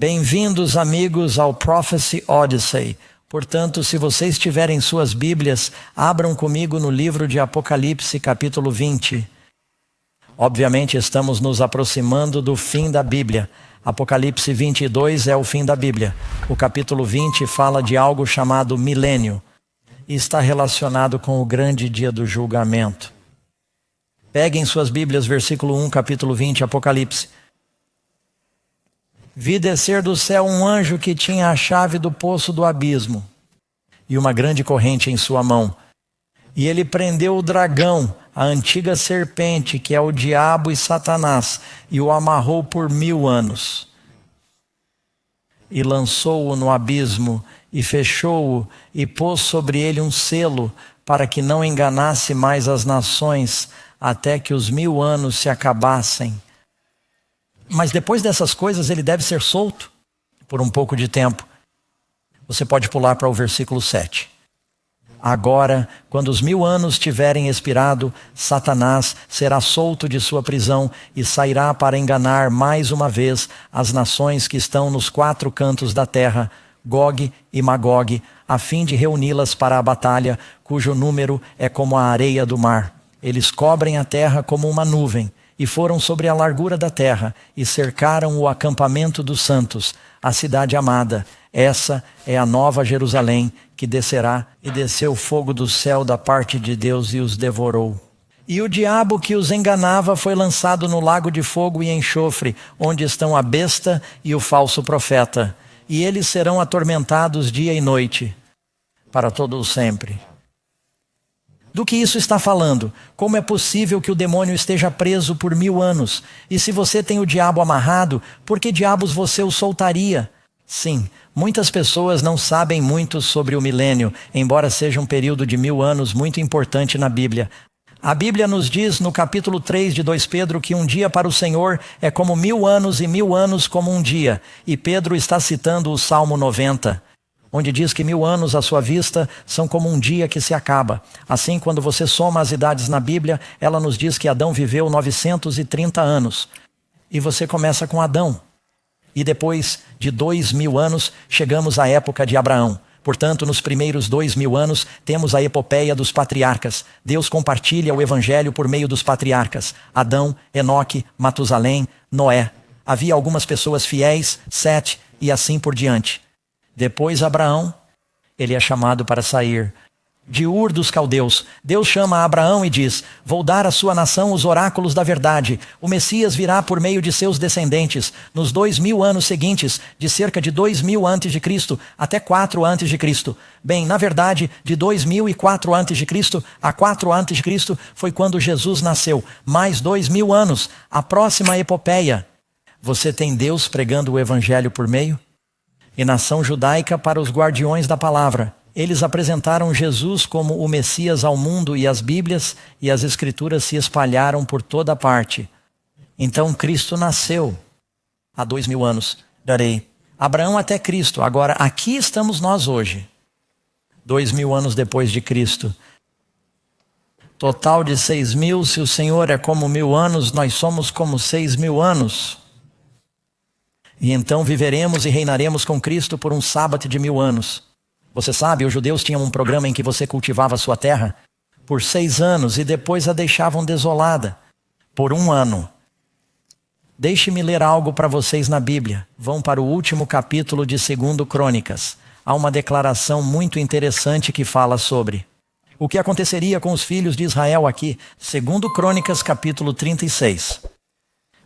Bem-vindos, amigos, ao Prophecy Odyssey. Portanto, se vocês tiverem suas Bíblias, abram comigo no livro de Apocalipse, capítulo 20. Obviamente, estamos nos aproximando do fim da Bíblia. Apocalipse 22 é o fim da Bíblia. O capítulo 20 fala de algo chamado milênio e está relacionado com o grande dia do julgamento. Peguem suas Bíblias, versículo 1, capítulo 20, Apocalipse. Vi descer do céu um anjo que tinha a chave do poço do abismo e uma grande corrente em sua mão. E ele prendeu o dragão, a antiga serpente, que é o diabo e Satanás, e o amarrou por 1000 anos. E lançou-o no abismo, e fechou-o, e pôs sobre ele um selo, para que não enganasse mais as nações, até que os 1000 anos se acabassem. Mas depois dessas coisas ele deve ser solto por um pouco de tempo. Você pode pular para o versículo 7. Agora, quando os 1000 anos tiverem expirado, Satanás será solto de sua prisão e sairá para enganar mais uma vez as nações que estão nos 4 cantos da terra, Gog e Magog, a fim de reuni-las para a batalha, cujo número é como a areia do mar. Eles cobrem a terra como uma nuvem, e foram sobre a largura da terra, e cercaram o acampamento dos santos, a cidade amada. Essa é a nova Jerusalém, que descerá, e desceu fogo do céu da parte de Deus e os devorou. E o diabo que os enganava foi lançado no lago de fogo e enxofre, onde estão a besta e o falso profeta. E eles serão atormentados dia e noite, para todo o sempre. Do que isso está falando? Como é possível que o demônio esteja preso por 1000 anos? E se você tem o diabo amarrado, por que diabos você o soltaria? Sim, muitas pessoas não sabem muito sobre o milênio, embora seja um período de 1000 anos muito importante na Bíblia. A Bíblia nos diz no capítulo 3 de 2 Pedro que um dia para o Senhor é como 1000 anos e 1000 anos como um dia. E Pedro está citando o Salmo 90. Onde diz que 1000 anos à sua vista são como um dia que se acaba. Assim, quando você soma as idades na Bíblia, ela nos diz que Adão viveu 930 anos. E você começa com Adão. E depois de 2000 anos, chegamos à época de Abraão. Portanto, nos primeiros 2000 anos, temos a epopeia dos patriarcas. Deus compartilha o evangelho por meio dos patriarcas. Adão, Enoque, Matusalém, Noé. Havia algumas pessoas fiéis, Sete e assim por diante. Depois Abraão, ele é chamado para sair de Ur dos Caldeus. Deus chama Abraão e diz: vou dar à sua nação os oráculos da verdade. O Messias virá por meio de seus descendentes. Nos 2000 anos seguintes, de cerca de 2000 a.C. até 4 a.C. Bem, na verdade, de 2004 a.C. a 4 a.C. foi quando Jesus nasceu. Mais 2000 anos, a próxima epopeia. Você tem Deus pregando o evangelho por meio? E nação judaica para os guardiões da palavra. Eles apresentaram Jesus como o Messias ao mundo e as Bíblias e as Escrituras se espalharam por toda parte. Então Cristo nasceu há 2000 anos. Darei Abraão até Cristo. Agora aqui estamos nós hoje, 2000 anos depois de Cristo. Total de 6000, se o Senhor é como 1000 anos, nós somos como 6000 anos. E então viveremos e reinaremos com Cristo por um sábado de 1000 anos. Você sabe, os judeus tinham um programa em que você cultivava a sua terra por 6 anos e depois a deixavam desolada por 1 ano. Deixe-me ler algo para vocês na Bíblia. Vão para o último capítulo de 2 Crônicas. Há uma declaração muito interessante que fala sobre o que aconteceria com os filhos de Israel aqui. 2 Crônicas, capítulo 36.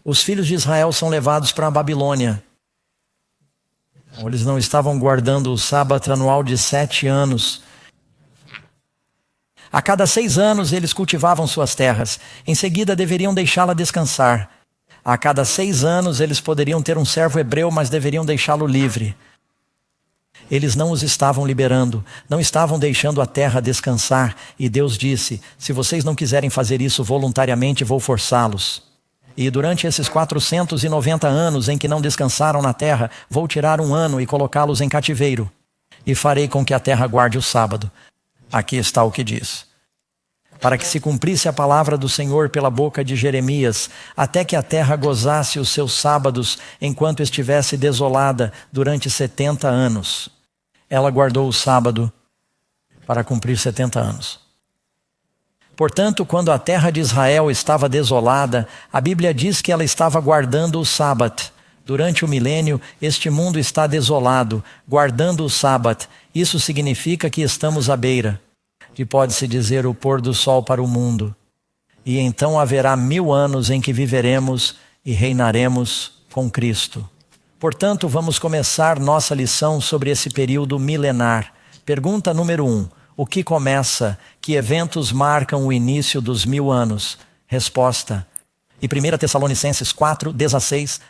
Os filhos de Israel são levados para a Babilônia. Eles não estavam guardando o sábado anual de 7 anos. A cada 6 anos eles cultivavam suas terras. Em seguida deveriam deixá-la descansar. A cada 6 anos eles poderiam ter um servo hebreu, mas deveriam deixá-lo livre. Eles não os estavam liberando, não estavam deixando a terra descansar. E Deus disse: se vocês não quiserem fazer isso voluntariamente, vou forçá-los. E durante esses 490 anos em que não descansaram na terra, vou tirar 1 ano e colocá-los em cativeiro. E farei com que a terra guarde o sábado. Aqui está o que diz. para que se cumprisse a palavra do Senhor pela boca de Jeremias, até que a terra gozasse os seus sábados, enquanto estivesse desolada durante 70 anos. Ela guardou o sábado para cumprir 70 anos. Portanto, quando a terra de Israel estava desolada, a Bíblia diz que ela estava guardando o sábado. Durante o milênio, este mundo está desolado, guardando o sábado. Isso significa que estamos à beira de, pode-se dizer, o pôr do sol para o mundo. E então haverá 1000 anos em que viveremos e reinaremos com Cristo. Portanto, vamos começar nossa lição sobre esse período milenar. Pergunta número 1. O que começa? Que eventos marcam o início dos 1000 anos? Resposta. E 1 Tessalonicenses 4:16.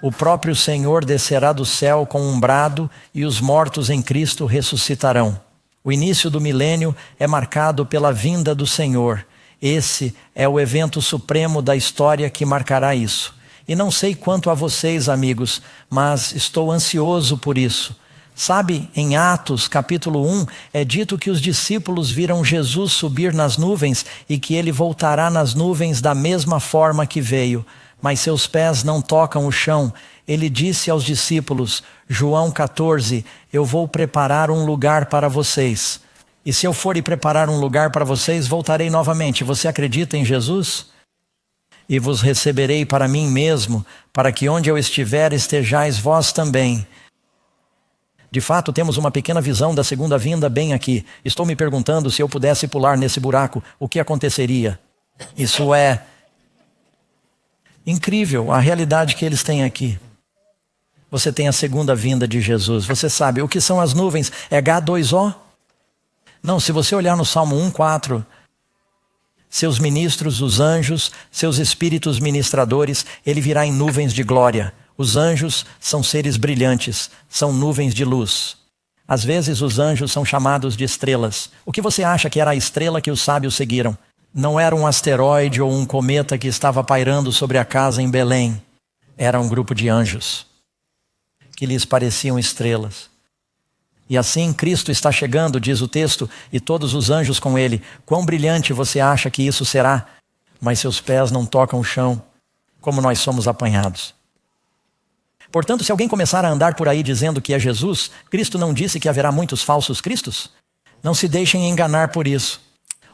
O próprio Senhor descerá do céu com um brado e os mortos em Cristo ressuscitarão. O início do milênio é marcado pela vinda do Senhor. Esse é o evento supremo da história que marcará isso. E não sei quanto a vocês, amigos, mas estou ansioso por isso. Sabe, em Atos capítulo 1, é dito que os discípulos viram Jesus subir nas nuvens e que ele voltará nas nuvens da mesma forma que veio, mas seus pés não tocam o chão. Ele disse aos discípulos, João 14, eu vou preparar um lugar para vocês. E se eu for e preparar um lugar para vocês, voltarei novamente. Você acredita em Jesus? E vos receberei para mim mesmo, para que onde eu estiver estejais vós também. De fato, temos uma pequena visão da segunda vinda bem aqui. Estou me perguntando se eu pudesse pular nesse buraco, o que aconteceria? Isso é incrível, a realidade que eles têm aqui. Você tem a segunda vinda de Jesus. Você sabe o que são as nuvens? É H2O? Não, se você olhar no Salmo 1:4, seus ministros, os anjos, seus espíritos ministradores, ele virá em nuvens de glória. Os anjos são seres brilhantes, são nuvens de luz. Às vezes os anjos são chamados de estrelas. O que você acha que era a estrela que os sábios seguiram? Não era um asteroide ou um cometa que estava pairando sobre a casa em Belém. Era um grupo de anjos que lhes pareciam estrelas. E assim Cristo está chegando, diz o texto, e todos os anjos com ele. Quão brilhante você acha que isso será? Mas seus pés não tocam o chão, como nós somos apanhados. Portanto, se alguém começar a andar por aí dizendo que é Jesus, Cristo não disse que haverá muitos falsos cristos? Não se deixem enganar por isso.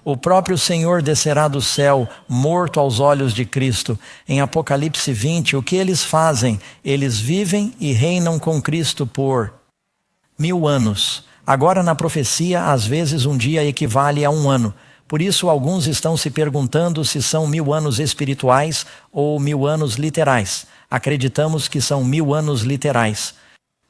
O próprio Senhor descerá do céu, morto aos olhos de Cristo. Em Apocalipse 20, o que eles fazem? Eles vivem e reinam com Cristo por 1000 anos. Agora na profecia, às vezes um dia equivale a 1 ano. Por isso alguns estão se perguntando se são 1000 anos espirituais ou 1000 anos literais. Acreditamos que são 1000 anos literais.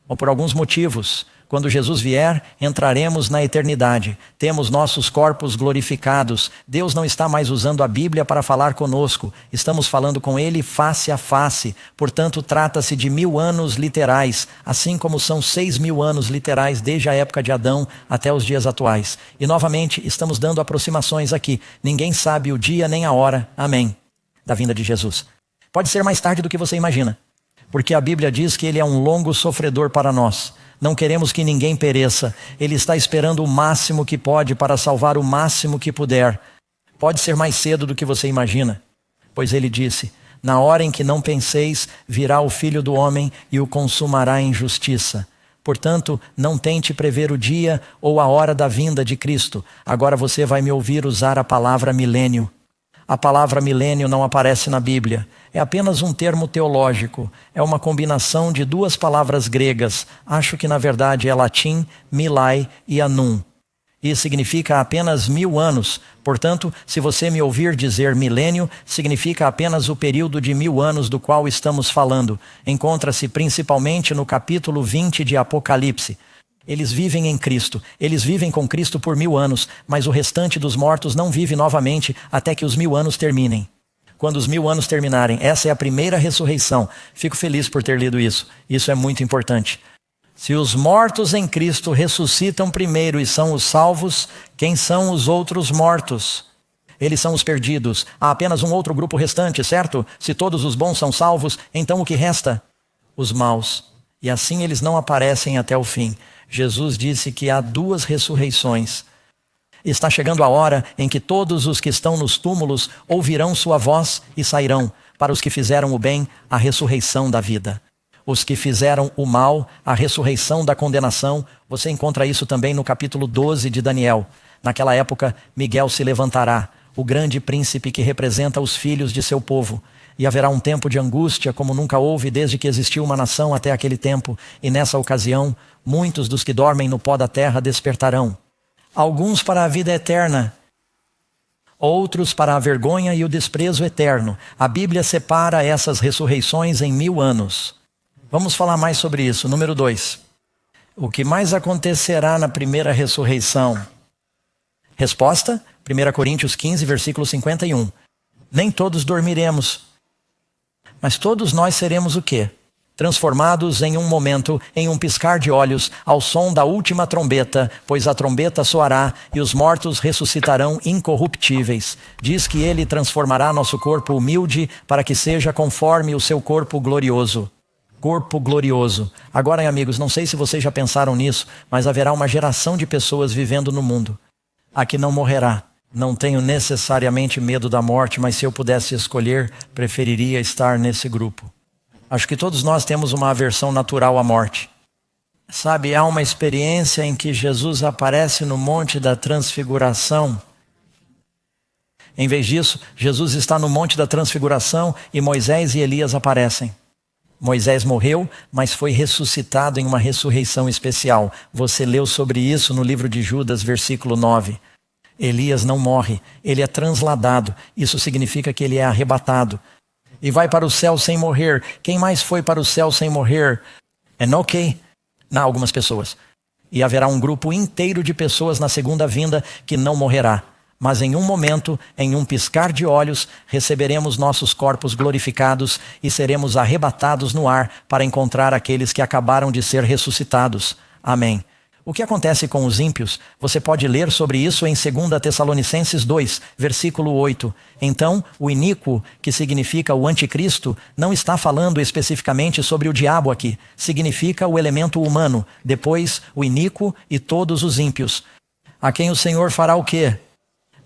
Ou por alguns motivos. Quando Jesus vier, entraremos na eternidade. Temos nossos corpos glorificados. Deus não está mais usando a Bíblia para falar conosco. Estamos falando com Ele face a face. Portanto, trata-se de 1000 anos literais, assim como são 6000 anos literais desde a época de Adão até os dias atuais. E novamente, estamos dando aproximações aqui. Ninguém sabe o dia nem a hora, amém, da vinda de Jesus. Pode ser mais tarde do que você imagina, porque a Bíblia diz que Ele é um longo sofredor para nós. Não queremos que ninguém pereça. Ele está esperando o máximo que pode para salvar o máximo que puder. Pode ser mais cedo do que você imagina. Pois ele disse, na hora em que não penseis, virá o Filho do Homem e o consumará em justiça. Portanto, não tente prever o dia ou a hora da vinda de Cristo. Agora você vai me ouvir usar a palavra milênio. A palavra milênio não aparece na Bíblia. É apenas um termo teológico. É uma combinação de 2 palavras gregas. Acho que na verdade é latim, milai e annum. E significa apenas 1000 anos. Portanto, se você me ouvir dizer milênio, significa apenas o período de 1000 anos do qual estamos falando. Encontra-se principalmente no capítulo 20 de Apocalipse. Eles vivem em Cristo, eles vivem com Cristo por 1000 anos, mas o restante dos mortos não vive novamente até que os 1000 anos terminem. Quando os 1000 anos terminarem, essa é a primeira ressurreição. Fico feliz por ter lido isso. Isso é muito importante. Se os mortos em Cristo ressuscitam primeiro e são os salvos, quem são os outros mortos? Eles são os perdidos. Há apenas um outro grupo restante, certo? Se todos os bons são salvos, então o que resta? Os maus. E assim eles não aparecem até o fim. Jesus disse que há 2 ressurreições. Está chegando a hora em que todos os que estão nos túmulos ouvirão sua voz e sairão. Para os que fizeram o bem, a ressurreição da vida. Os que fizeram o mal, a ressurreição da condenação. Você encontra isso também no capítulo 12 de Daniel. Naquela época, Miguel se levantará, o grande príncipe que representa os filhos de seu povo. E haverá um tempo de angústia como nunca houve desde que existiu uma nação até aquele tempo. E nessa ocasião, muitos dos que dormem no pó da terra despertarão. Alguns para a vida eterna, outros para a vergonha e o desprezo eterno. A Bíblia separa essas ressurreições em 1000 anos. Vamos falar mais sobre isso. Número 2. O que mais acontecerá na primeira ressurreição? Resposta, 1 Coríntios 15, versículo 51. Nem todos dormiremos, mas todos nós seremos o quê? Transformados em um momento, em um piscar de olhos, ao som da última trombeta, pois a trombeta soará e os mortos ressuscitarão incorruptíveis. Diz que ele transformará nosso corpo humilde para que seja conforme o seu corpo glorioso. Corpo glorioso. Agora, amigos, não sei se vocês já pensaram nisso, mas haverá uma geração de pessoas vivendo no mundo. A que não morrerá. Não tenho necessariamente medo da morte, mas se eu pudesse escolher, preferiria estar nesse grupo. Acho que todos nós temos uma aversão natural à morte. Sabe, há uma experiência em que Jesus aparece no Monte da Transfiguração. Em vez disso, Jesus está no Monte da Transfiguração e Moisés e Elias aparecem. Moisés morreu, mas foi ressuscitado em uma ressurreição especial. Você leu sobre isso no livro de Judas, versículo 9. Elias não morre, ele é transladado. Isso significa que ele é arrebatado. E vai para o céu sem morrer. Quem mais foi para o céu sem morrer? Enoque? Não, algumas pessoas. E haverá um grupo inteiro de pessoas na segunda vinda que não morrerá. Mas em um momento, em um piscar de olhos, receberemos nossos corpos glorificados e seremos arrebatados no ar para encontrar aqueles que acabaram de ser ressuscitados. Amém. O que acontece com os ímpios? Você pode ler sobre isso em 2 Tessalonicenses 2, versículo 8. Então, o iníquo, que significa o anticristo, não está falando especificamente sobre o diabo aqui. Significa o elemento humano. Depois, o iníquo e todos os ímpios. A quem o Senhor fará o quê?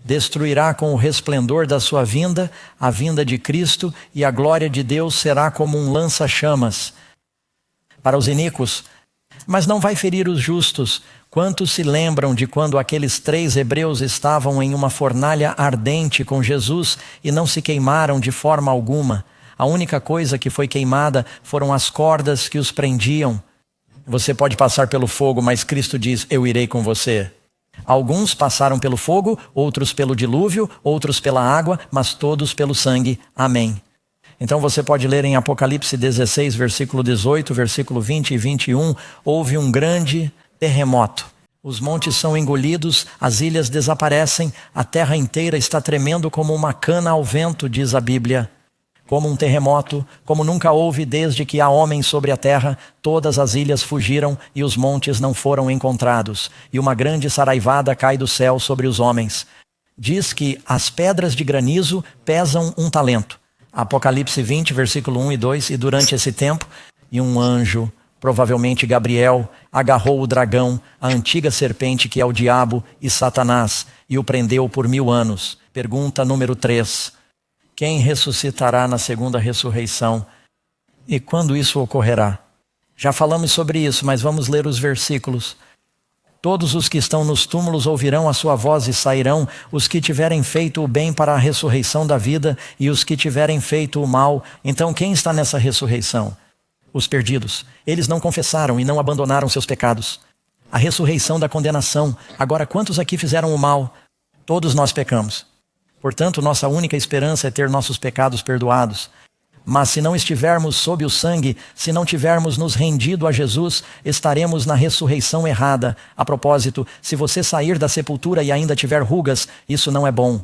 Destruirá com o resplendor da sua vinda, a vinda de Cristo, e a glória de Deus será como um lança-chamas. Para os iníquos, mas não vai ferir os justos. Quantos se lembram de quando aqueles 3 hebreus estavam em uma fornalha ardente com Jesus e não se queimaram de forma alguma? A única coisa que foi queimada foram as cordas que os prendiam. Você pode passar pelo fogo, mas Cristo diz, eu irei com você. Alguns passaram pelo fogo, outros pelo dilúvio, outros pela água, mas todos pelo sangue. Amém. Então você pode ler em Apocalipse 16, versículo 18, versículo 20 e 21, houve um grande terremoto. Os montes são engolidos, as ilhas desaparecem, a terra inteira está tremendo como uma cana ao vento, diz a Bíblia. Como um terremoto, como nunca houve desde que há homens sobre a terra, todas as ilhas fugiram e os montes não foram encontrados. E uma grande saraivada cai do céu sobre os homens. Diz que as pedras de granizo pesam 1 talento. Apocalipse 20, versículo 1 e 2, e durante esse tempo, e um anjo, provavelmente Gabriel, agarrou o dragão, a antiga serpente que é o diabo e Satanás, e o prendeu por 1000 anos. Pergunta número 3. Quem ressuscitará na segunda ressurreição? E quando isso ocorrerá? Já falamos sobre isso, mas vamos ler os versículos. Todos os que estão nos túmulos ouvirão a sua voz e sairão, os que tiverem feito o bem para a ressurreição da vida e os que tiverem feito o mal. Então quem está nessa ressurreição? Os perdidos. Eles não confessaram e não abandonaram seus pecados. A ressurreição da condenação. Agora, quantos aqui fizeram o mal? Todos nós pecamos. Portanto, nossa única esperança é ter nossos pecados perdoados. Mas se não estivermos sob o sangue, se não tivermos nos rendido a Jesus, estaremos na ressurreição errada. A propósito, se você sair da sepultura e ainda tiver rugas, isso não é bom.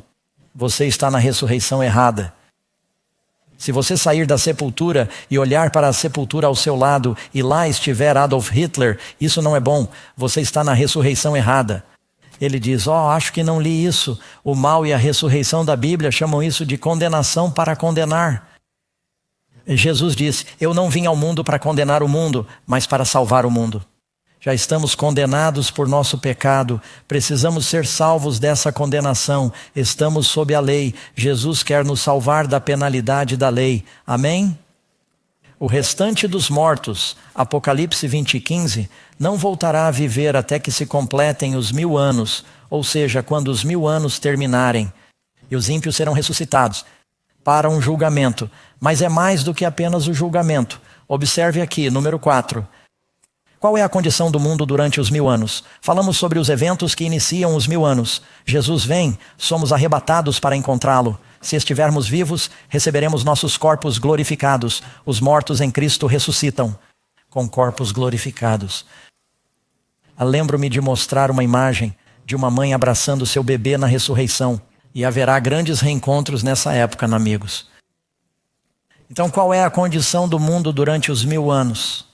Você está na ressurreição errada. Se você sair da sepultura e olhar para a sepultura ao seu lado e lá estiver Adolf Hitler, isso não é bom. Você está na ressurreição errada. Ele diz, acho que não li isso. O mal e a ressurreição da Bíblia chamam isso de condenação para condenar. Jesus disse, eu não vim ao mundo para condenar o mundo, mas para salvar o mundo. Já estamos condenados por nosso pecado, precisamos ser salvos dessa condenação, estamos sob a lei, Jesus quer nos salvar da penalidade da lei. Amém? O restante dos mortos, Apocalipse 20:15, não voltará a viver até que se completem os 1000 anos, ou seja, quando os 1000 anos terminarem. E os ímpios serão ressuscitados para um julgamento. Mas é mais do que apenas o julgamento. Observe aqui, número 4. Qual é a condição do mundo durante os 1000 anos? Falamos sobre os eventos que iniciam os 1000 anos. Jesus vem, somos arrebatados para encontrá-lo. Se estivermos vivos, receberemos nossos corpos glorificados. Os mortos em Cristo ressuscitam com corpos glorificados. Lembro-me de mostrar uma imagem de uma mãe abraçando seu bebê na ressurreição. E haverá grandes reencontros nessa época, amigos. Então, qual é a condição do mundo durante os 1000 anos?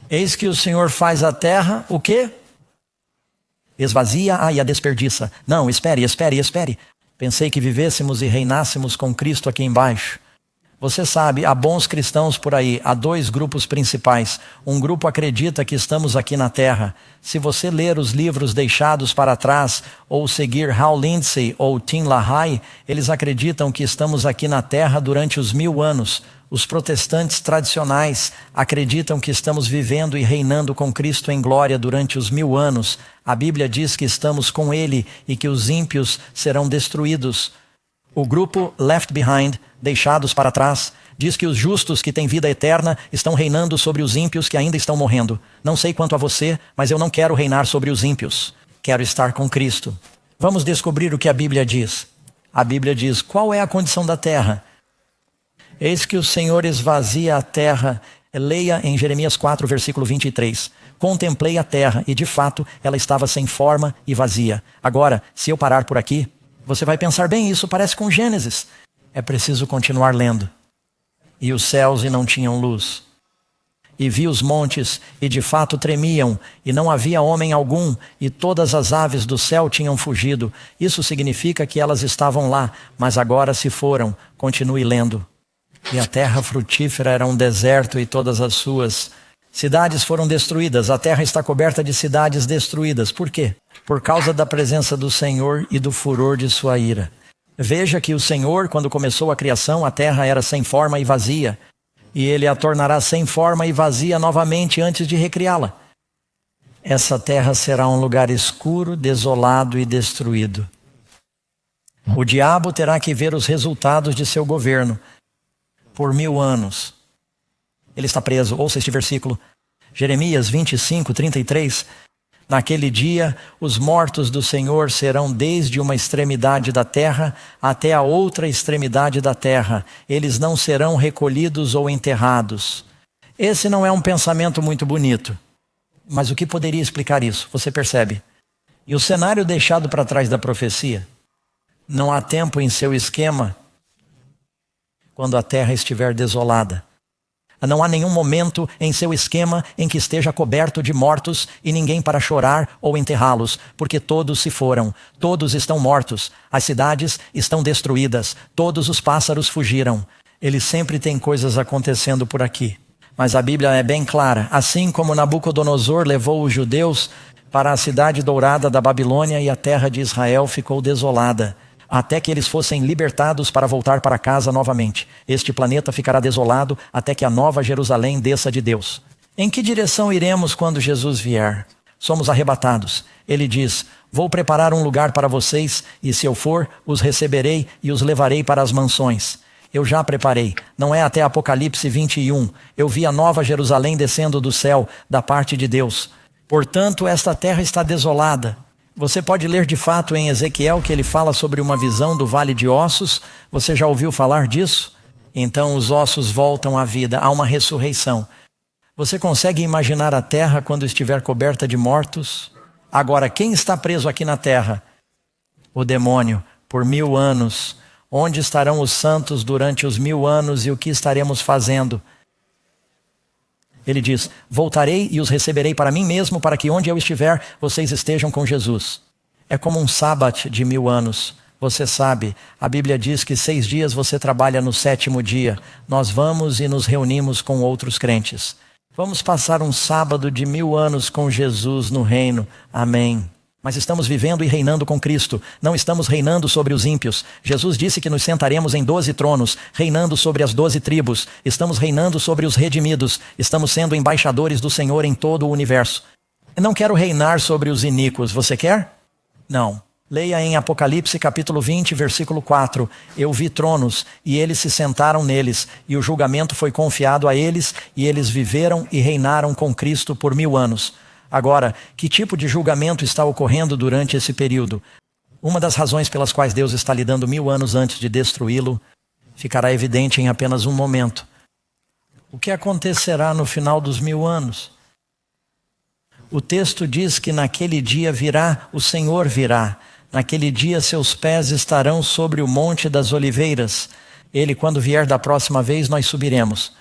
Eis que o Senhor faz a terra, o quê? Esvazia e a desperdiça. Não, espere. Pensei que vivêssemos e reinássemos com Cristo aqui embaixo. Você sabe, há bons cristãos por aí, há 2 grupos principais. Um grupo acredita que estamos aqui na terra. Se você ler os livros deixados para trás, ou seguir Hal Lindsey ou Tim LaHaye, eles acreditam que estamos aqui na terra durante os 1000 anos. Os protestantes tradicionais acreditam que estamos vivendo e reinando com Cristo em glória durante os 1000 anos. A Bíblia diz que estamos com Ele e que os ímpios serão destruídos. O grupo Left Behind, deixados para trás, diz que os justos que têm vida eterna estão reinando sobre os ímpios que ainda estão morrendo. Não sei quanto a você, mas eu não quero reinar sobre os ímpios. Quero estar com Cristo. Vamos descobrir o que a Bíblia diz. A Bíblia diz, qual é a condição da terra? Eis que o Senhor esvazia a terra. Leia em Jeremias 4, versículo 23. Contemplei a terra e, de fato, ela estava sem forma e vazia. Agora, se eu parar por aqui, você vai pensar, bem, isso parece com Gênesis. É preciso continuar lendo. E os céus e não tinham luz. E vi os montes e de fato tremiam, e não havia homem algum, e todas as aves do céu tinham fugido. Isso significa que elas estavam lá, mas agora se foram. Continue lendo. E a terra frutífera era um deserto e todas as suas cidades foram destruídas. A terra está coberta de cidades destruídas. Por quê? Por causa da presença do Senhor e do furor de sua ira. Veja que o Senhor, quando começou a criação, a terra era sem forma e vazia. E Ele a tornará sem forma e vazia novamente antes de recriá-la. Essa terra será um lugar escuro, desolado e destruído. O diabo terá que ver os resultados de seu governo por 1000 anos. Ele está preso. Ouça este versículo. Jeremias 25, 33. Naquele dia, os mortos do Senhor serão desde uma extremidade da terra até a outra extremidade da terra. Eles não serão recolhidos ou enterrados. Esse não é um pensamento muito bonito. Mas o que poderia explicar isso? Você percebe? E o cenário deixado para trás da profecia? Não há tempo em seu esquema quando a terra estiver desolada. Não há nenhum momento em seu esquema em que esteja coberto de mortos e ninguém para chorar ou enterrá-los, porque todos se foram, todos estão mortos, as cidades estão destruídas, todos os pássaros fugiram. Ele sempre tem coisas acontecendo por aqui. Mas a Bíblia é bem clara, assim como Nabucodonosor levou os judeus para a cidade dourada da Babilônia e a terra de Israel ficou desolada, até que eles fossem libertados para voltar para casa novamente. Este planeta ficará desolado até que a nova Jerusalém desça de Deus. Em que direção iremos quando Jesus vier? Somos arrebatados. Ele diz, vou preparar um lugar para vocês, e se eu for, os receberei e os levarei para as mansões. Eu já preparei. Não é até Apocalipse 21. Eu vi a nova Jerusalém descendo do céu, da parte de Deus. Portanto, esta terra está desolada. Você pode ler de fato em Ezequiel que ele fala sobre uma visão do vale de ossos. Você já ouviu falar disso? Então os ossos voltam à vida, há uma ressurreição. Você consegue imaginar a terra quando estiver coberta de mortos? Agora, quem está preso aqui na terra? O demônio, por 1000 anos. Onde estarão os santos durante os 1000 anos e o que estaremos fazendo? Ele diz, voltarei e os receberei para mim mesmo, para que onde eu estiver, vocês estejam com Jesus. É como um sábado de 1000 anos. Você sabe, a Bíblia diz que 6 dias você trabalha no 7º dia. Nós vamos e nos reunimos com outros crentes. Vamos passar um sábado de 1000 anos com Jesus no reino. Amém. Mas estamos vivendo e reinando com Cristo. Não estamos reinando sobre os ímpios. Jesus disse que nos sentaremos em 12 tronos, reinando sobre as 12 tribos. Estamos reinando sobre os redimidos. Estamos sendo embaixadores do Senhor em todo o universo. Eu não quero reinar sobre os iníquos. Você quer? Não. Leia em Apocalipse capítulo 20, versículo 4. Eu vi tronos, e eles se sentaram neles, e o julgamento foi confiado a eles, e eles viveram e reinaram com Cristo por 1000 anos. Agora, que tipo de julgamento está ocorrendo durante esse período? Uma das razões pelas quais Deus está lhe dando 1000 anos antes de destruí-lo ficará evidente em apenas um momento. O que acontecerá no final dos 1000 anos? O texto diz que naquele dia virá, o Senhor virá. Naquele dia seus pés estarão sobre o Monte das Oliveiras. Ele, quando vier da próxima vez, nós subiremos.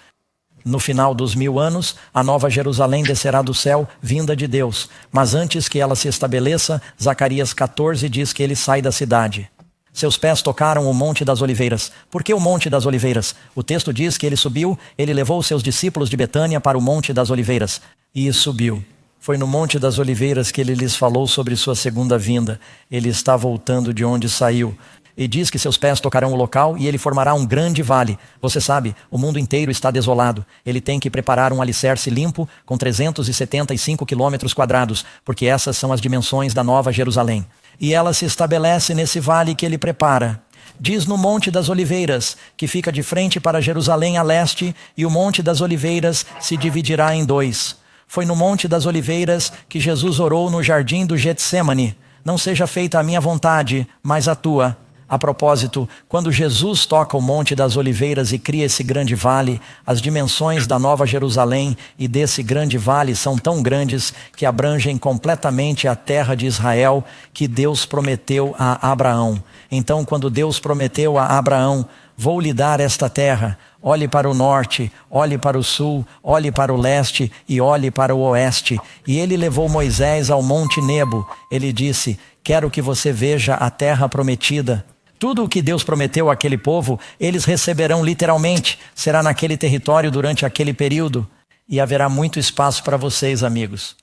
No final dos 1000 anos, a nova Jerusalém descerá do céu, vinda de Deus. Mas antes que ela se estabeleça, Zacarias 14 diz que ele sai da cidade. Seus pés tocaram o Monte das Oliveiras. Por que o Monte das Oliveiras? O texto diz que ele subiu, ele levou os seus discípulos de Betânia para o Monte das Oliveiras. E subiu. Foi no Monte das Oliveiras que ele lhes falou sobre sua segunda vinda. Ele está voltando de onde saiu. E diz que seus pés tocarão o local e ele formará um grande vale. Você sabe, o mundo inteiro está desolado. Ele tem que preparar um alicerce limpo com 375 quilômetros quadrados, porque essas são as dimensões da Nova Jerusalém. E ela se estabelece nesse vale que ele prepara. Diz no Monte das Oliveiras, que fica de frente para Jerusalém a leste, e o Monte das Oliveiras se dividirá em 2. Foi no Monte das Oliveiras que Jesus orou no jardim do Getsêmani. Não seja feita a minha vontade, mas a tua. A propósito, quando Jesus toca o Monte das Oliveiras e cria esse grande vale, as dimensões da Nova Jerusalém e desse grande vale são tão grandes que abrangem completamente a terra de Israel que Deus prometeu a Abraão. Então, quando Deus prometeu a Abraão, vou lhe dar esta terra, olhe para o norte, olhe para o sul, olhe para o leste e olhe para o oeste. E ele levou Moisés ao Monte Nebo. Ele disse, quero que você veja a terra prometida. Tudo o que Deus prometeu àquele povo, eles receberão literalmente. Será naquele território durante aquele período. E haverá muito espaço para vocês, amigos.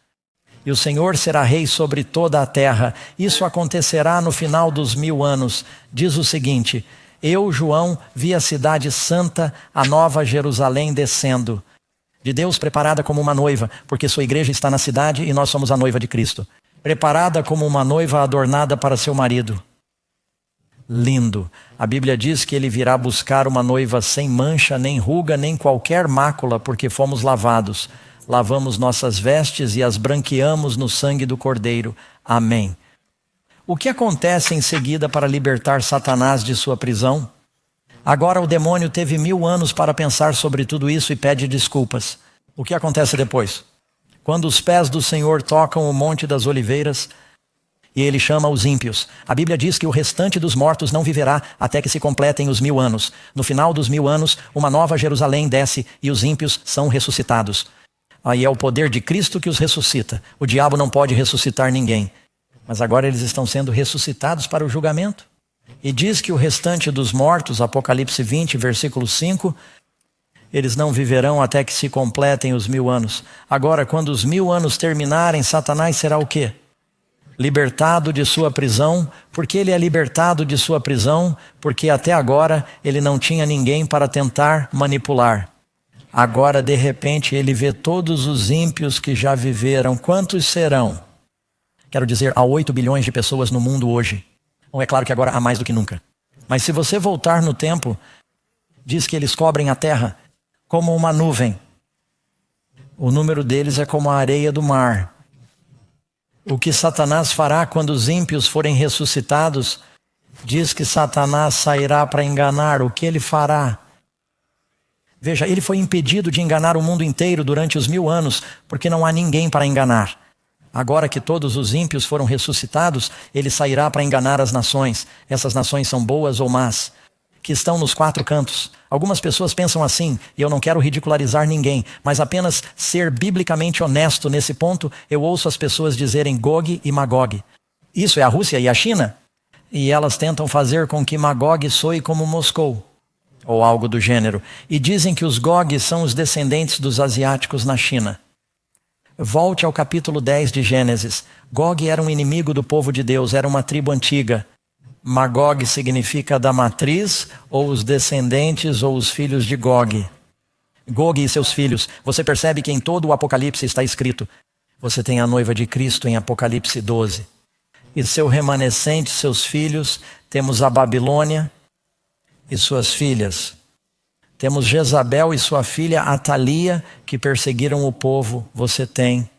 E o Senhor será rei sobre toda a terra. Isso acontecerá no final dos 1000 anos. Diz o seguinte, eu, João, vi a cidade santa, a nova Jerusalém descendo. De Deus preparada como uma noiva, porque sua igreja está na cidade e nós somos a noiva de Cristo. Preparada como uma noiva adornada para seu marido. Lindo. A Bíblia diz que ele virá buscar uma noiva sem mancha, nem ruga, nem qualquer mácula, porque fomos lavados. Lavamos nossas vestes e as branqueamos no sangue do Cordeiro. Amém. O que acontece em seguida para libertar Satanás de sua prisão? Agora o demônio teve 1000 anos para pensar sobre tudo isso e pede desculpas. O que acontece depois? Quando os pés do Senhor tocam o Monte das Oliveiras, e ele chama os ímpios. A Bíblia diz que o restante dos mortos não viverá até que se completem os 1000 anos. No final dos 1000 anos, uma nova Jerusalém desce e os ímpios são ressuscitados. Aí é o poder de Cristo que os ressuscita. O diabo não pode ressuscitar ninguém. Mas agora eles estão sendo ressuscitados para o julgamento. E diz que o restante dos mortos, Apocalipse 20, versículo 5, eles não viverão até que se completem os 1000 anos. Agora, quando os 1000 anos terminarem, Satanás será o quê? Libertado de sua prisão. Porque ele é libertado de sua prisão? Porque até agora ele não tinha ninguém para tentar manipular. Agora, de repente, ele vê todos os ímpios que já viveram. Quantos serão? Quero dizer, há 8 bilhões de pessoas no mundo hoje. Ou é claro que agora há mais do que nunca. Mas se você voltar no tempo, diz que eles cobrem a terra como uma nuvem. O número deles é como a areia do mar. O que Satanás fará quando os ímpios forem ressuscitados? Diz que Satanás sairá para enganar. O que ele fará? Veja, ele foi impedido de enganar o mundo inteiro durante os 1000 anos, porque não há ninguém para enganar. Agora que todos os ímpios foram ressuscitados, ele sairá para enganar as nações. Essas nações são boas ou más, que estão nos 4 cantos. Algumas pessoas pensam assim, e eu não quero ridicularizar ninguém, mas apenas ser biblicamente honesto nesse ponto, eu ouço as pessoas dizerem Gog e Magog. Isso é a Rússia e a China? E elas tentam fazer com que Magog soe como Moscou. ou algo do gênero. E dizem que os Gog são os descendentes dos asiáticos na China. Volte ao capítulo 10 de Gênesis. Gog era um inimigo do povo de Deus, era uma tribo antiga. Magog significa da matriz, ou os descendentes, ou os filhos de Gog. Gog e seus filhos. Você percebe que em todo o Apocalipse está escrito: você tem a noiva de Cristo em Apocalipse 12. E seu remanescente, seus filhos, temos a Babilônia e suas filhas. Temos Jezabel e sua filha Atalia, que perseguiram o povo. Você tem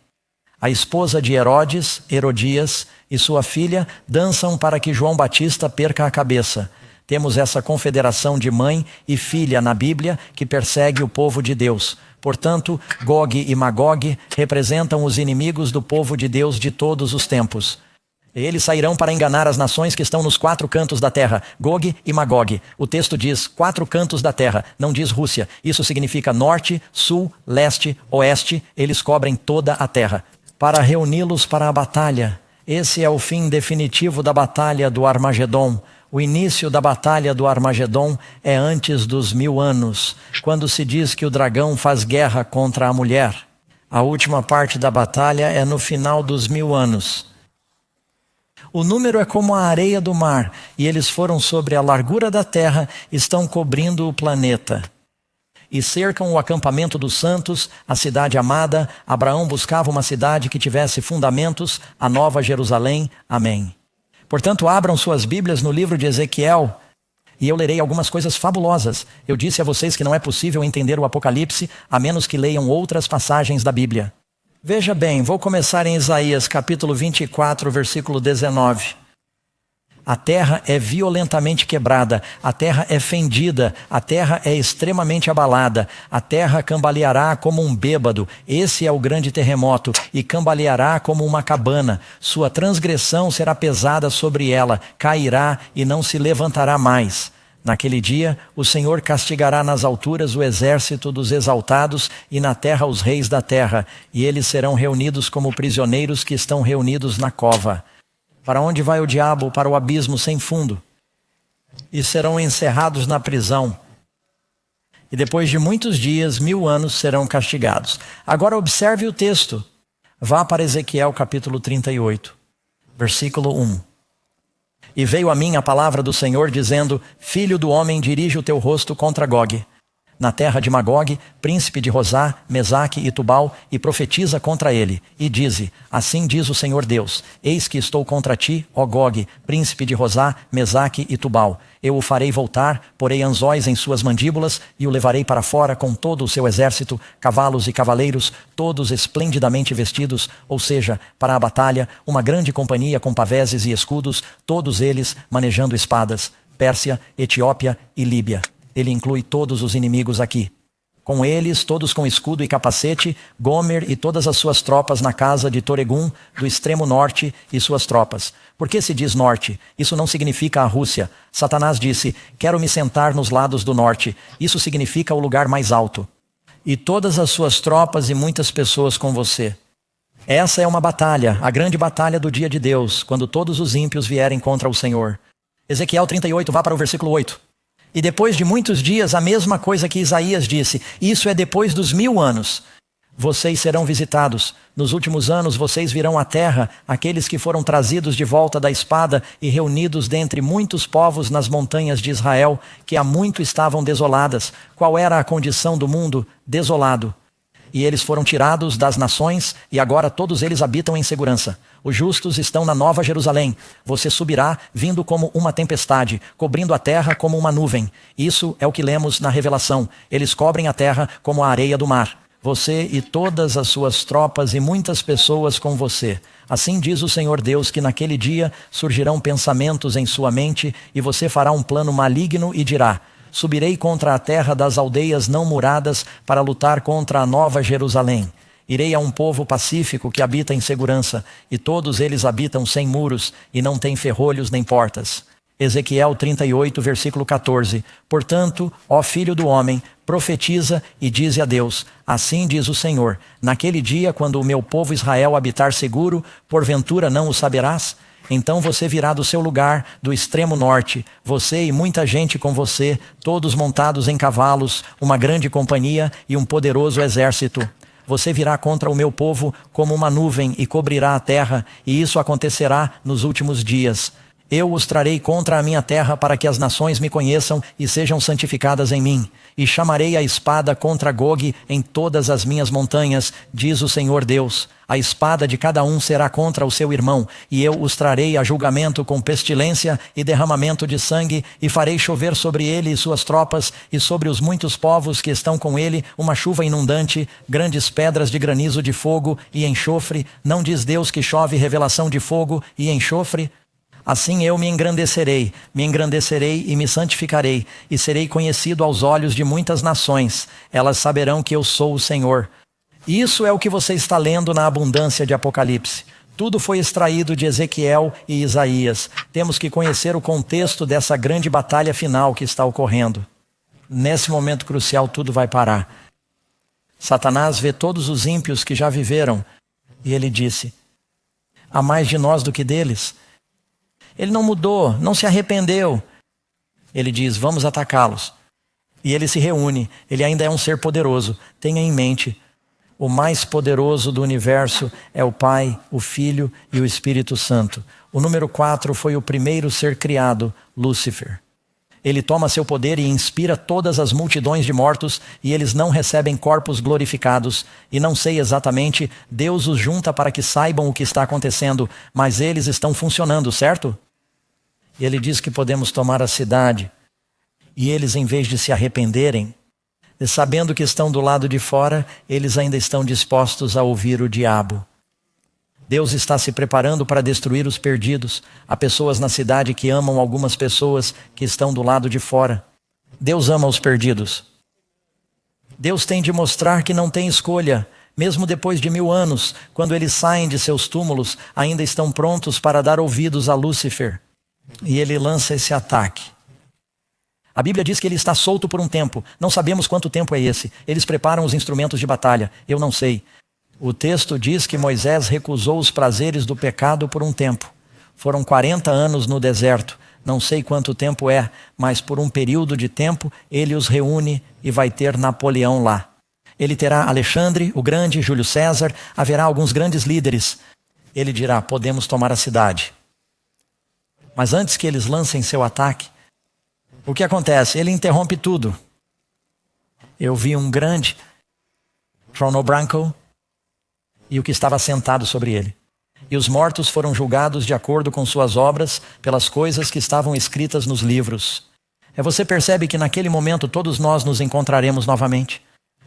a esposa de Herodes, Herodias, e sua filha dançam para que João Batista perca a cabeça. Temos essa confederação de mãe e filha na Bíblia que persegue o povo de Deus. Portanto, Gog e Magog representam os inimigos do povo de Deus de todos os tempos. Eles sairão para enganar as nações que estão nos 4 cantos da terra. Gog e Magog. O texto diz 4 cantos da terra, não diz Rússia. Isso significa norte, sul, leste, oeste. Eles cobrem toda a terra. Para reuni-los para a batalha. Esse é o fim definitivo da batalha do Armagedom. O início da batalha do Armagedom é antes dos 1000 anos, quando se diz que o dragão faz guerra contra a mulher. A última parte da batalha é no final dos 1000 anos. O número é como a areia do mar, e eles foram sobre a largura da terra, estão cobrindo o planeta. E cercam o acampamento dos santos, a cidade amada. Abraão buscava uma cidade que tivesse fundamentos, a Nova Jerusalém. Amém. Portanto, abram suas Bíblias no livro de Ezequiel, e eu lerei algumas coisas fabulosas. Eu disse a vocês que não é possível entender o Apocalipse, a menos que leiam outras passagens da Bíblia. Veja bem, vou começar em Isaías, capítulo 24, versículo 19. A terra é violentamente quebrada, a terra é fendida, a terra é extremamente abalada, a terra cambaleará como um bêbado, esse é o grande terremoto, e cambaleará como uma cabana. Sua transgressão será pesada sobre ela, cairá e não se levantará mais. Naquele dia, o Senhor castigará nas alturas o exército dos exaltados e na terra os reis da terra, e eles serão reunidos como prisioneiros que estão reunidos na cova. Para onde vai o diabo? Para o abismo sem fundo. E serão encerrados na prisão. E depois de muitos dias, 1000 anos, serão castigados. Agora observe o texto. Vá para Ezequiel capítulo 38, versículo 1. E veio a mim a palavra do Senhor dizendo: Filho do homem, dirige o teu rosto contra Gog, na terra de Magog, príncipe de Rosá, Mesaque e Tubal, e profetiza contra ele, e dize: assim diz o Senhor Deus, eis que estou contra ti, ó Gog, príncipe de Rosá, Mesaque e Tubal. Eu o farei voltar, porei anzóis em suas mandíbulas, e o levarei para fora com todo o seu exército, cavalos e cavaleiros, todos esplendidamente vestidos, ou seja, para a batalha, uma grande companhia com paveses e escudos, todos eles manejando espadas, Pérsia, Etiópia e Líbia. Ele inclui todos os inimigos aqui. Com eles, todos com escudo e capacete, Gomer e todas as suas tropas na casa de Toregum, do extremo norte, e suas tropas. Por que se diz norte? Isso não significa a Rússia. Satanás disse: quero me sentar nos lados do norte. Isso significa o lugar mais alto. E todas as suas tropas e muitas pessoas com você. Essa é uma batalha, a grande batalha do dia de Deus, quando todos os ímpios vierem contra o Senhor. Ezequiel 38, vá para o versículo 8. E depois de muitos dias, a mesma coisa que Isaías disse, isso é depois dos 1000 anos. Vocês serão visitados. Nos últimos anos vocês virão à terra, aqueles que foram trazidos de volta da espada e reunidos dentre muitos povos nas montanhas de Israel, que há muito estavam desoladas. Qual era a condição do mundo? Desolado. E eles foram tirados das nações, e agora todos eles habitam em segurança. Os justos estão na Nova Jerusalém. Você subirá, vindo como uma tempestade, cobrindo a terra como uma nuvem. Isso é o que lemos na Revelação. Eles cobrem a terra como a areia do mar. Você e todas as suas tropas e muitas pessoas com você. Assim diz o Senhor Deus que naquele dia surgirão pensamentos em sua mente, e você fará um plano maligno e dirá: subirei contra a terra das aldeias não muradas para lutar contra a Nova Jerusalém. Irei a um povo pacífico que habita em segurança, e todos eles habitam sem muros e não têm ferrolhos nem portas. Ezequiel 38, versículo 14. Portanto, ó filho do homem, profetiza e dize a Deus: assim diz o Senhor, naquele dia quando o meu povo Israel habitar seguro, porventura não o saberás? Então você virá do seu lugar, do extremo norte, você e muita gente com você, todos montados em cavalos, uma grande companhia e um poderoso exército. Você virá contra o meu povo como uma nuvem e cobrirá a terra, e isso acontecerá nos últimos dias. Eu os trarei contra a minha terra para que as nações me conheçam e sejam santificadas em mim. E chamarei a espada contra Gog em todas as minhas montanhas, diz o Senhor Deus. A espada de cada um será contra o seu irmão, e eu os trarei a julgamento com pestilência e derramamento de sangue, e farei chover sobre ele e suas tropas, e sobre os muitos povos que estão com ele, uma chuva inundante, grandes pedras de granizo de fogo e enxofre. Não diz Deus que chove revelação de fogo e enxofre? Assim eu me engrandecerei e me santificarei, e serei conhecido aos olhos de muitas nações. Elas saberão que eu sou o Senhor. Isso é o que você está lendo na abundância de Apocalipse. Tudo foi extraído de Ezequiel e Isaías. Temos que conhecer o contexto dessa grande batalha final que está ocorrendo. Nesse momento crucial, tudo vai parar. Satanás vê todos os ímpios que já viveram, e ele disse: há mais de nós do que deles. Ele não mudou, não se arrependeu. Ele diz: vamos atacá-los. E ele se reúne. Ele ainda é um ser poderoso. Tenha em mente, o mais poderoso do universo é o Pai, o Filho e o Espírito Santo. O número 4 foi o primeiro ser criado, Lúcifer. Ele toma seu poder e inspira todas as multidões de mortos, e eles não recebem corpos glorificados. E não sei exatamente, Deus os junta para que saibam o que está acontecendo, mas eles estão funcionando, certo? E ele diz que podemos tomar a cidade. E eles, em vez de se arrependerem, sabendo que estão do lado de fora, eles ainda estão dispostos a ouvir o diabo. Deus está se preparando para destruir os perdidos. Há pessoas na cidade que amam algumas pessoas que estão do lado de fora. Deus ama os perdidos. Deus tem de mostrar que não tem escolha. Mesmo depois de 1000 anos, quando eles saem de seus túmulos, ainda estão prontos para dar ouvidos a Lúcifer. E ele lança esse ataque. A Bíblia diz que ele está solto por um tempo. Não sabemos quanto tempo é esse. Eles preparam os instrumentos de batalha. Eu não sei. O texto diz que Moisés recusou os prazeres do pecado por um tempo. Foram 40 anos no deserto. Não sei quanto tempo é, mas por um período de tempo ele os reúne e vai ter Napoleão lá. Ele terá Alexandre, o Grande, Júlio César, haverá alguns grandes líderes. Ele dirá: podemos tomar a cidade. Mas antes que eles lancem seu ataque, o que acontece? Ele interrompe tudo. Eu vi um grande trono branco e o que estava sentado sobre ele. E os mortos foram julgados de acordo com suas obras, pelas coisas que estavam escritas nos livros. Você percebe que naquele momento todos nós nos encontraremos novamente.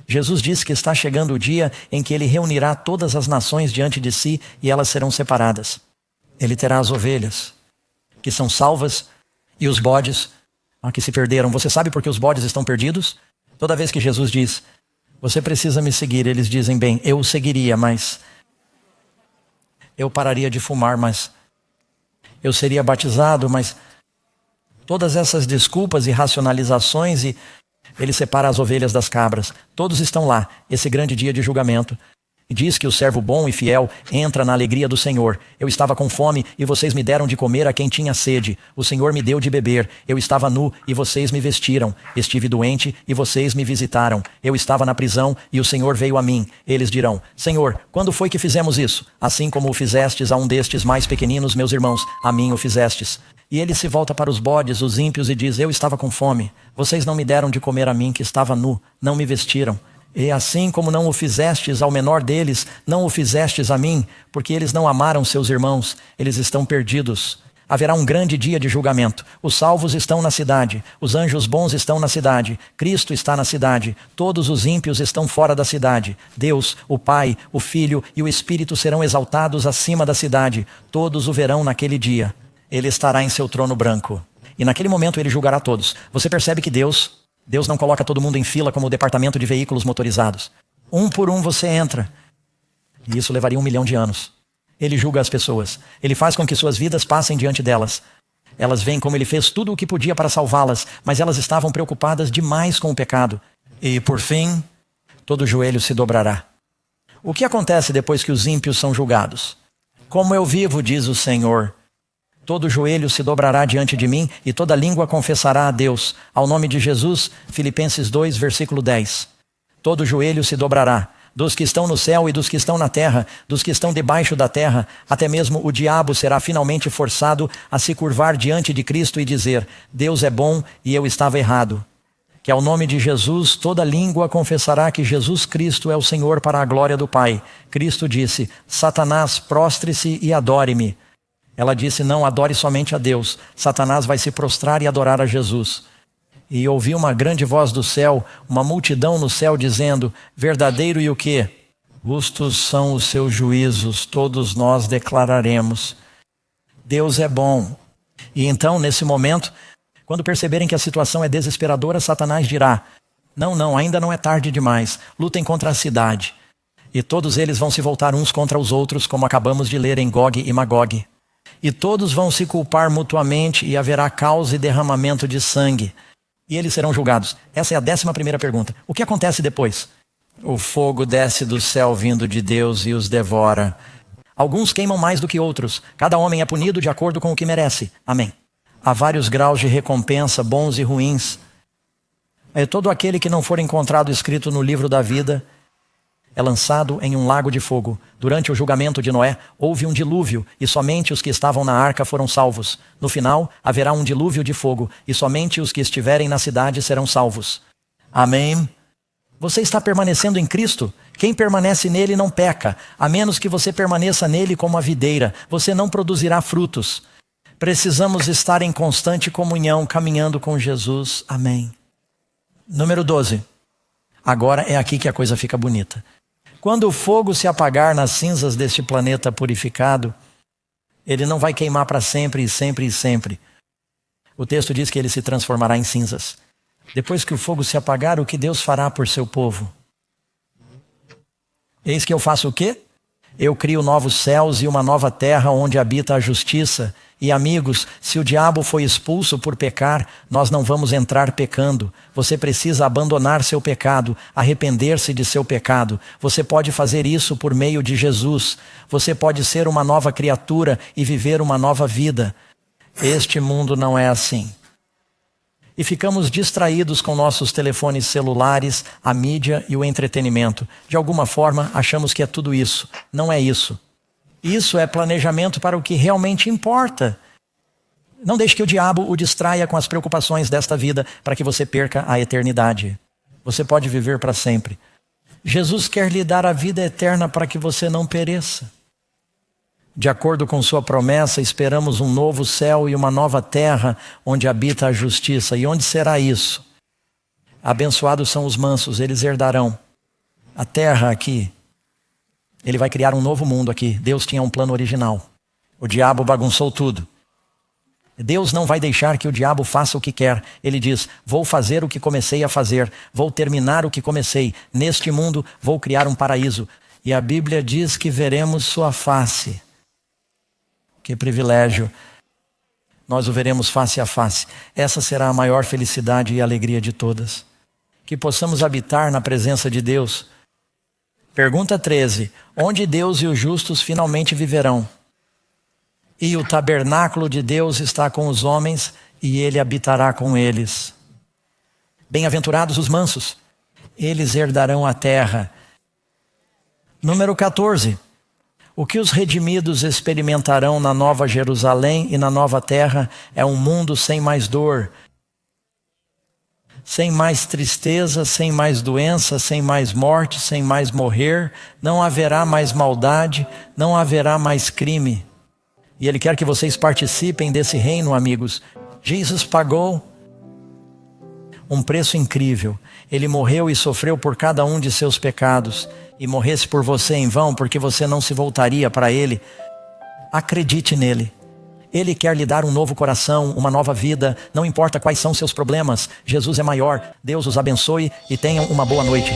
Jesus disse que está chegando o dia em que ele reunirá todas as nações diante de si e elas serão separadas. Ele terá as ovelhas, que são salvas, e os bodes que se perderam. Você sabe por que os bodes estão perdidos? Toda vez que Jesus diz: você precisa me seguir, eles dizem: bem, eu o seguiria, mas eu pararia de fumar, mas eu seria batizado, mas todas essas desculpas e racionalizações, e ele separa as ovelhas das cabras. Todos estão lá, esse grande dia de julgamento. E diz que o servo bom e fiel entra na alegria do Senhor. Eu estava com fome e vocês me deram de comer a quem tinha sede. O Senhor me deu de beber. Eu estava nu e vocês me vestiram. Estive doente e vocês me visitaram. Eu estava na prisão e o Senhor veio a mim. Eles dirão: Senhor, quando foi que fizemos isso? Assim como o fizestes a um destes mais pequeninos, meus irmãos, a mim o fizestes. E ele se volta para os bodes, os ímpios, e diz: eu estava com fome. Vocês não me deram de comer a mim, que estava nu. Não me vestiram. E assim como não o fizestes ao menor deles, não o fizestes a mim, porque eles não amaram seus irmãos, eles estão perdidos. Haverá um grande dia de julgamento. Os salvos estão na cidade, os anjos bons estão na cidade, Cristo está na cidade, todos os ímpios estão fora da cidade. Deus, o Pai, o Filho e o Espírito serão exaltados acima da cidade. Todos o verão naquele dia. Ele estará em seu trono branco. E naquele momento ele julgará todos. Você percebe que Deus não coloca todo mundo em fila como o departamento de veículos motorizados. Um por um você entra. E isso levaria 1 milhão de anos. Ele julga as pessoas. Ele faz com que suas vidas passem diante delas. Elas veem como ele fez tudo o que podia para salvá-las, mas elas estavam preocupadas demais com o pecado. E, por fim, todo joelho se dobrará. O que acontece depois que os ímpios são julgados? Como eu vivo, diz o Senhor, Todo joelho se dobrará diante de mim e toda língua confessará a Deus. Ao nome de Jesus, Filipenses 2, versículo 10. Todo joelho se dobrará, dos que estão no céu e dos que estão na terra, dos que estão debaixo da terra, até mesmo o diabo será finalmente forçado a se curvar diante de Cristo e dizer: Deus é bom e eu estava errado. Que ao nome de Jesus toda língua confessará que Jesus Cristo é o Senhor para a glória do Pai. Cristo disse: Satanás, prostre-se e adore-me. Ela disse: não, adore somente a Deus. Satanás vai se prostrar e adorar a Jesus. E ouvi uma grande voz do céu, uma multidão no céu dizendo: verdadeiro e o quê? Justos são os seus juízos, todos nós declararemos. Deus é bom. E então, nesse momento, quando perceberem que a situação é desesperadora, Satanás dirá: não, ainda não é tarde demais. Lutem contra a cidade. E todos eles vão se voltar uns contra os outros, como acabamos de ler em Gog e Magog. E todos vão se culpar mutuamente e haverá caos e derramamento de sangue. E eles serão julgados. Essa é a 11ª pergunta. O que acontece depois? O fogo desce do céu vindo de Deus e os devora. Alguns queimam mais do que outros. Cada homem é punido de acordo com o que merece. Amém. Há vários graus de recompensa, bons e ruins. Todo aquele que não for encontrado escrito no livro da vida é lançado em um lago de fogo. Durante o julgamento de Noé, houve um dilúvio, e somente os que estavam na arca foram salvos. No final, haverá um dilúvio de fogo, e somente os que estiverem na cidade serão salvos. Amém? Você está permanecendo em Cristo? Quem permanece nele não peca, a menos que você permaneça nele como a videira. Você não produzirá frutos. Precisamos estar em constante comunhão, caminhando com Jesus. Amém. Número 12. Agora é aqui que a coisa fica bonita. Quando o fogo se apagar nas cinzas deste planeta purificado, ele não vai queimar para sempre e sempre e sempre. O texto diz que ele se transformará em cinzas. Depois que o fogo se apagar, o que Deus fará por seu povo? Eis que eu faço o quê? Eu crio novos céus e uma nova terra onde habita a justiça. E amigos, se o diabo foi expulso por pecar, nós não vamos entrar pecando. Você precisa abandonar seu pecado, arrepender-se de seu pecado. Você pode fazer isso por meio de Jesus. Você pode ser uma nova criatura e viver uma nova vida. Este mundo não é assim. E ficamos distraídos com nossos telefones celulares, a mídia e o entretenimento. De alguma forma, achamos que é tudo isso. Não é isso. Isso é planejamento para o que realmente importa. Não deixe que o diabo o distraia com as preocupações desta vida para que você perca a eternidade. Você pode viver para sempre. Jesus quer lhe dar a vida eterna para que você não pereça. De acordo com sua promessa, esperamos um novo céu e uma nova terra onde habita a justiça. E onde será isso? Abençoados são os mansos, eles herdarão a terra aqui. Ele vai criar um novo mundo aqui. Deus tinha um plano original. O diabo bagunçou tudo. Deus não vai deixar que o diabo faça o que quer. Ele diz: vou fazer o que comecei a fazer. Vou terminar o que comecei. Neste mundo vou criar um paraíso. E a Bíblia diz que veremos sua face. Que privilégio. Nós o veremos face a face. Essa será a maior felicidade e alegria de todas. Que possamos habitar na presença de Deus. Pergunta 13. Onde Deus e os justos finalmente viverão? E o tabernáculo de Deus está com os homens e ele habitará com eles. Bem-aventurados os mansos, eles herdarão a terra. Número 14. O que os redimidos experimentarão na Nova Jerusalém e na Nova Terra é um mundo sem mais dor, sem mais tristeza, sem mais doença, sem mais morte, sem mais morrer. Não haverá mais maldade, não haverá mais crime. E Ele quer que vocês participem desse reino, amigos. Jesus pagou um preço incrível. Ele morreu e sofreu por cada um de seus pecados. E morresse por você em vão, porque você não se voltaria para Ele. Acredite nele. Ele quer lhe dar um novo coração, uma nova vida. Não importa quais são seus problemas. Jesus é maior. Deus os abençoe e tenham uma boa noite.